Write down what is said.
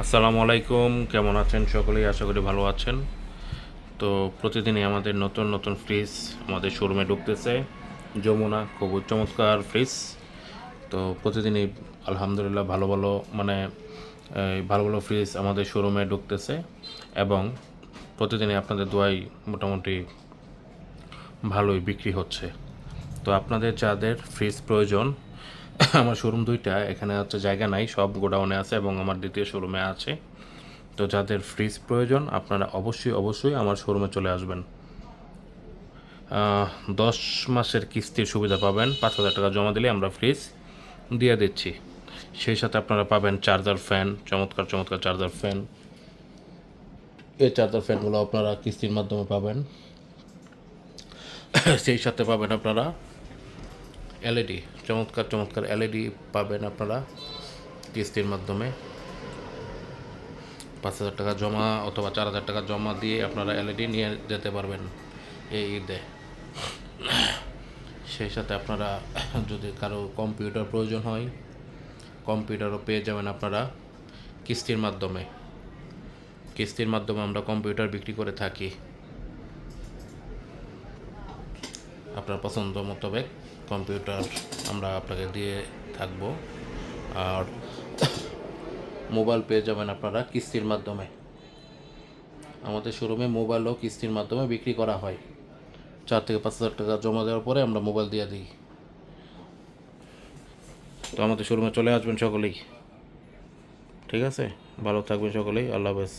আসসালামু আলাইকুম, কেমন আছেন সকলেই? আশা করি ভালো আছেন। তো প্রতিদিনই আমাদের নতুন নতুন ফ্রিজ আমাদের শোরুমে ঢুকতেছে। যমুনা খুব চমৎকার ফ্রিজ। তো প্রতিদিনই আলহামদুলিল্লাহ ভালো ভালো মানে ভালো ভালো ফ্রিজ আমাদের শোরুমে ঢুকতেছে এবং প্রতিদিনই আপনাদের দোয়ায় মোটামুটি ভালোই বিক্রি হচ্ছে। তো আপনাদের যাদের ফ্রিজ প্রয়োজন, আমার শোরুম দুইটা, এখানে হচ্ছে জায়গা নাই, সব গোডাউনে আছে এবং আমার দ্বিতীয় শোরুমে আছে। তো যাদের ফ্রিজ প্রয়োজন আপনারা অবশ্যই অবশ্যই আমার শোরুমে চলে আসবেন। 10 মাসের কিস্তির সুবিধা পাবেন। 5,000 টাকা জমা দিলে আমরা ফ্রিজ দিয়ে দিচ্ছি। সেই সাথে আপনারা পাবেন চার্জার ফ্যান, চমৎকার চমৎকার চার্জার ফ্যান। এই চার্জার ফ্যানগুলো আপনারা কিস্তির মাধ্যমে পাবেন। সেই সাথে পাবেন আপনারা এলইডি, চমৎকার চমৎকার এলইডি পাবেন আপনারা কিস্তির মাধ্যমে। 5,000 টাকা জমা অথবা 4,000 টাকা জমা দিয়ে আপনারা এলইডি নিয়ে যেতে পারবেন এই ঈদে। সেই সাথে আপনারা যদি কারো কম্পিউটার প্রয়োজন হয়, কম্পিউটারও পেয়ে যাবেন আপনারা কিস্তির মাধ্যমে। কিস্তির মাধ্যমে আমরা কম্পিউটার বিক্রি করে থাকি। আপনার পছন্দ মোতাবেক কম্পিউটার আমরা আপনাকে দিয়ে থাকব। আর মোবাইল পেয়ে যাবেন আপনারা কিস্তির মাধ্যমে। আমাদের শোরুমে মোবাইলও কিস্তির মাধ্যমে বিক্রি করা হয়। 4 থেকে 5,000 টাকা জমা দেওয়ার পরে আমরা মোবাইল দিয়ে দিই। তো আমাদের শোরুমে চলে আসবেন সকলেই। ঠিক আছে, ভালো থাকবেন সকলেই। আল্লাহ হাফেজ।